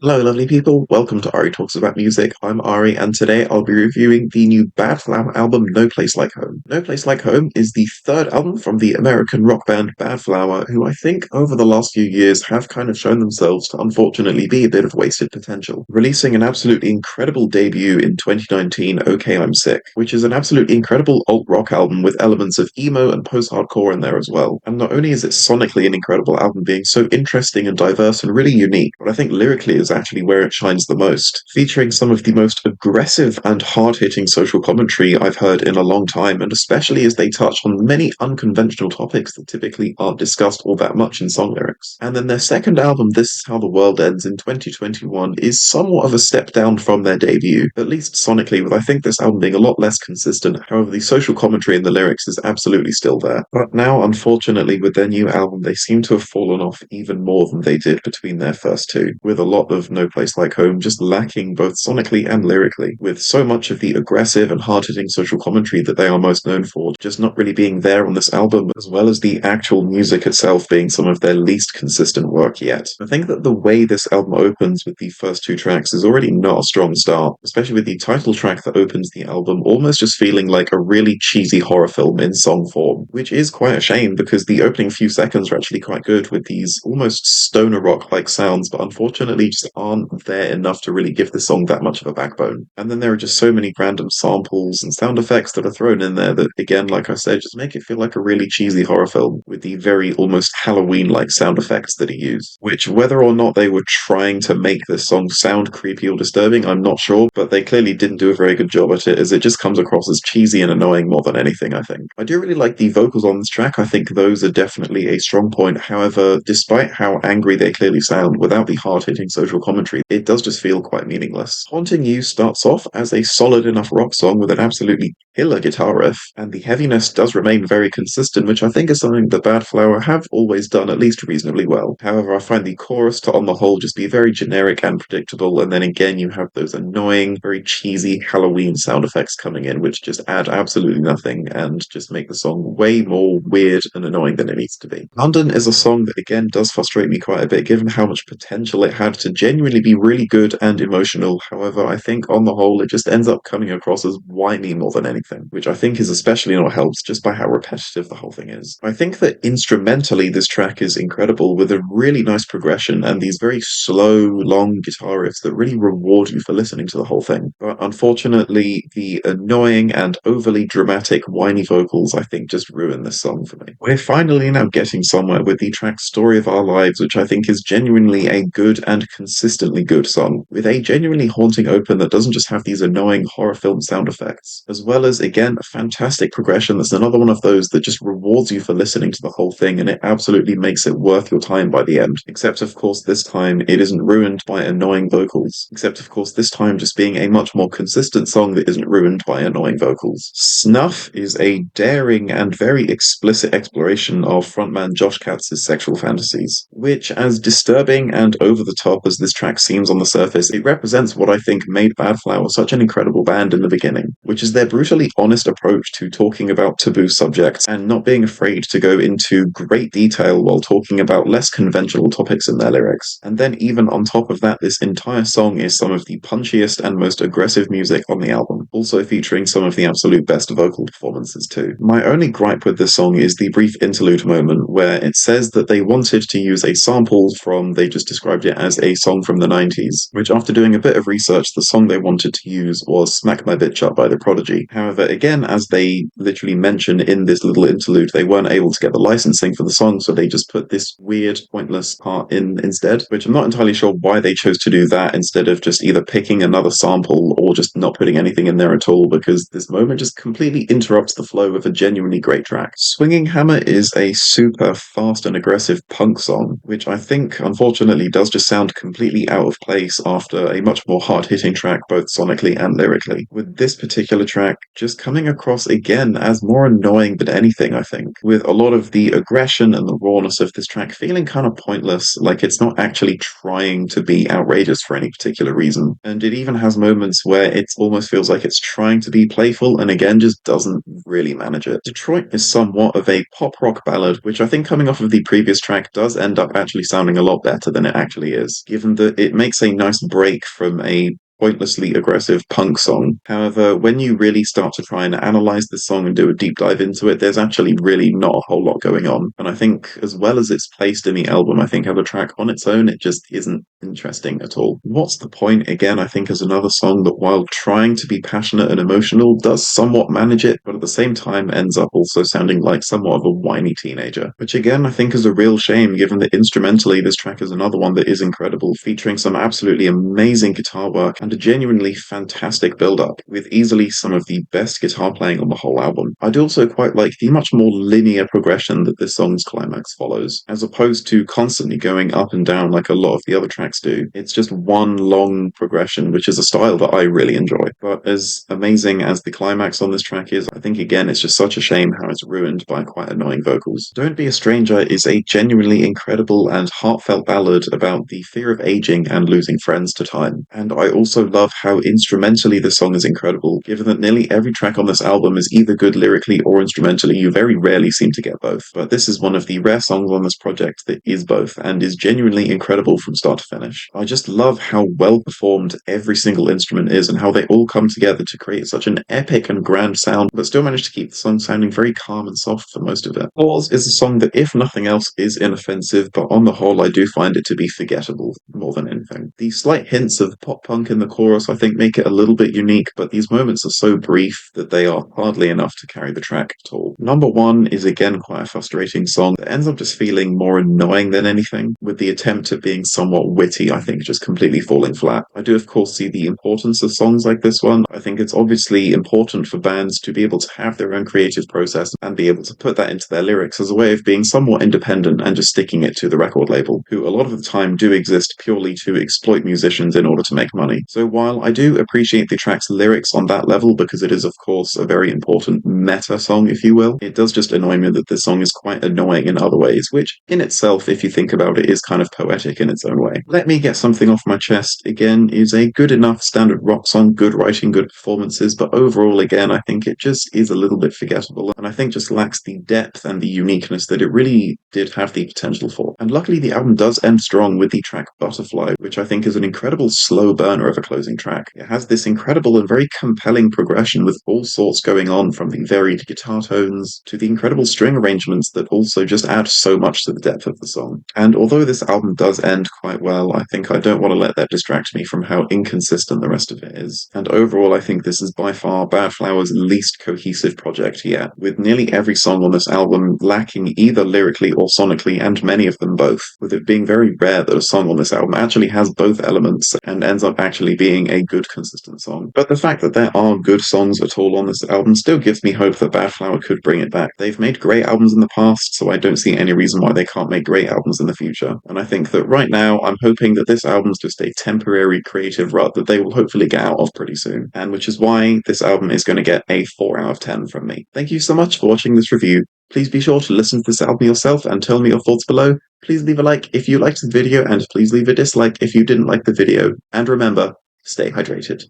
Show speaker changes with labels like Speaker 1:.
Speaker 1: Hello, lovely people. Welcome to Ari Talks About Music. I'm Ari, and today I'll be reviewing the new Badflower album, No Place Like Home. No Place Like Home is the third album from the American rock band Badflower, who I think over the last few years have kind of shown themselves to unfortunately be a bit of wasted potential. Releasing an absolutely incredible debut in 2019, OK I'm Sick, which is an absolutely incredible alt-rock album with elements of emo and post-hardcore in there as well. And not only is it sonically an incredible album being so interesting and diverse and really unique, but I think lyrically is actually where it shines the most, featuring some of the most aggressive and hard-hitting social commentary I've heard in a long time, and especially as they touch on many unconventional topics that typically aren't discussed all that much in song lyrics. And then their second album, This Is How the World Ends in 2021, is somewhat of a step down from their debut, at least sonically, with I think this album being a lot less consistent. However, the social commentary in the lyrics is absolutely still there. But now, unfortunately, with their new album, they seem to have fallen off even more than they did between their first two, with a lot of No Place Like Home just lacking both sonically and lyrically, with so much of the aggressive and hard-hitting social commentary that they are most known for just not really being there on this album, as well as the actual music itself being some of their least consistent work yet. I think that the way this album opens with the first two tracks is already not a strong start, especially with the title track that opens the album almost just feeling like a really cheesy horror film in song form, which is quite a shame because the opening few seconds are actually quite good with these almost stoner rock-like sounds, but unfortunately just aren't there enough to really give the song that much of a backbone. And then there are just so many random samples and sound effects that are thrown in there that, again, like I said, just make it feel like a really cheesy horror film with the very almost Halloween-like sound effects that he used. Which, whether or not they were trying to make this song sound creepy or disturbing, I'm not sure, but they clearly didn't do a very good job at it, as it just comes across as cheesy and annoying more than anything, I think. I do really like the vocals on this track. I think those are definitely a strong point. However, despite how angry they clearly sound, without the hard-hitting social commentary, it does just feel quite meaningless. Haunting You starts off as a solid enough rock song with an absolutely killer guitar riff, and the heaviness does remain very consistent, which I think is something that Badflower have always done at least reasonably well. However, I find the chorus to on the whole just be very generic and predictable, and then again you have those annoying, very cheesy Halloween sound effects coming in, which just add absolutely nothing and just make the song way more weird and annoying than it needs to be. London is a song that again does frustrate me quite a bit, given how much potential it had to genuinely be really good and emotional. However, I think on the whole it just ends up coming across as whiny more than anything, which I think is especially not helped just by how repetitive the whole thing is. I think that instrumentally this track is incredible, with a really nice progression and these very slow, long guitar riffs that really reward you for listening to the whole thing. But unfortunately, the annoying and overly dramatic, whiny vocals I think just ruin this song for me. We're finally now getting somewhere with the track Story of Our Lives, which I think is genuinely a good and consistently good song, with a genuinely haunting open that doesn't just have these annoying horror film sound effects, as well as, again, a fantastic progression that's another one of those that just rewards you for listening to the whole thing, and it absolutely makes it worth your time by the end. Except, of course, this time it isn't ruined by annoying vocals. Except, of course, this time just being a much more consistent song that isn't ruined by annoying vocals. Snuff is a daring and very explicit exploration of frontman Josh Katz's sexual fantasies, which, as disturbing and over the top as this track seems on the surface, it represents what I think made Badflower such an incredible band in the beginning, which is their brutally honest approach to talking about taboo subjects and not being afraid to go into great detail while talking about less conventional topics in their lyrics. And then even on top of that, this entire song is some of the punchiest and most aggressive music on the album, also featuring some of the absolute best vocal performances too. My only gripe with this song is the brief interlude moment where it says that they wanted to use a sample from, they just described it as a song from the 90s, which after doing a bit of research, the song they wanted to use was Smack My Bitch Up by The Prodigy. However, again, as they literally mention in this little interlude, they weren't able to get the licensing for the song, so they just put this weird, pointless part in instead, which I'm not entirely sure why they chose to do that instead of just either picking another sample or just not putting anything in there at all, because this moment just completely interrupts the flow of a genuinely great track. Swinging Hammer is a super fast and aggressive punk song, which I think unfortunately does just sound completely out of place after a much more hard-hitting track both sonically and lyrically, with this particular track just coming across again as more annoying than anything, I think, with a lot of the aggression and the rawness of this track feeling kind of pointless, like it's not actually trying to be outrageous for any particular reason. And it even has moments where it almost feels like it's trying to be playful and again just doesn't really manage it. Detroit is somewhat of a pop rock ballad, which I think coming off of the previous track does end up actually sounding a lot better than it actually is, given that it makes a nice break from a pointlessly aggressive punk song. However, when you really start to try and analyze this song and do a deep dive into it, there's actually really not a whole lot going on. And I think, as well as it's placed in the album, I think as a track on its own, it just isn't interesting at all. What's the Point, again, I think is another song that, while trying to be passionate and emotional, does somewhat manage it, but at the same time ends up also sounding like somewhat of a whiny teenager. Which again, I think is a real shame, given that instrumentally this track is another one that is incredible, featuring some absolutely amazing guitar work and a genuinely fantastic build-up, with easily some of the best guitar playing on the whole album. I'd also quite like the much more linear progression that this song's climax follows, as opposed to constantly going up and down like a lot of the other tracks do. It's just one long progression, which is a style that I really enjoy. But as amazing as the climax on this track is, I think again it's just such a shame how it's ruined by quite annoying vocals. Don't Be a Stranger is a genuinely incredible and heartfelt ballad about the fear of aging and losing friends to time. And I also love how instrumentally the song is incredible, given that nearly every track on this album is either good lyrically or instrumentally. You very rarely seem to get both. But this is one of the rare songs on this project that is both, and is genuinely incredible from start to finish. I just love how well performed every single instrument is and how they all come together to create such an epic and grand sound, but still manage to keep the song sounding very calm and soft for most of it. Pause is a song that, if nothing else, is inoffensive, but on the whole I do find it to be forgettable more than anything. The slight hints of pop punk in the chorus I think make it a little bit unique, but these moments are so brief that they are hardly enough to carry the track at all. Number One is again quite a frustrating song that ends up just feeling more annoying than anything, with the attempt at being somewhat witty I think just completely falling flat. I do of course see the importance of songs like this one. I think it's obviously important for bands to be able to have their own creative process and be able to put that into their lyrics as a way of being somewhat independent and just sticking it to the record label, who a lot of the time do exist purely to exploit musicians in order to make money. So while I do appreciate the track's lyrics on that level, because it is of course a very important meta song if you will, it does just annoy me that this song is quite annoying in other ways, which in itself, if you think about it, is kind of poetic in its own way. Let Me Get Something Off My Chest, again, is a good enough standard rock song, good writing, good performances, but overall, again, I think it just is a little bit forgettable, and I think just lacks the depth and the uniqueness that it really did have the potential for. And luckily, the album does end strong with the track Butterfly, which I think is an incredible slow burner of a closing track. It has this incredible and very compelling progression with all sorts going on, from the varied guitar tones to the incredible string arrangements that also just add so much to the depth of the song. And although this album does end quite well, I think I don't want to let that distract me from how inconsistent the rest of it is. And overall, I think this is by far Badflower's least cohesive project yet, with nearly every song on this album lacking either lyrically or sonically, and many of them both, with it being very rare that a song on this album actually has both elements and ends up actually being a good consistent song. But the fact that there are good songs at all on this album still gives me hope that Badflower could bring it back. They've made great albums in the past, so I don't see any reason why they can't make great albums in the future. And I think that right now, I'm hoping that this album's just a temporary creative rut that they will hopefully get out of pretty soon, and which is why this album is going to get a 4 out of 10 from me. Thank you so much for watching this review. Please be sure to listen to this album yourself and tell me your thoughts below. Please leave a like if you liked the video, and please leave a dislike if you didn't like the video. And remember, stay hydrated.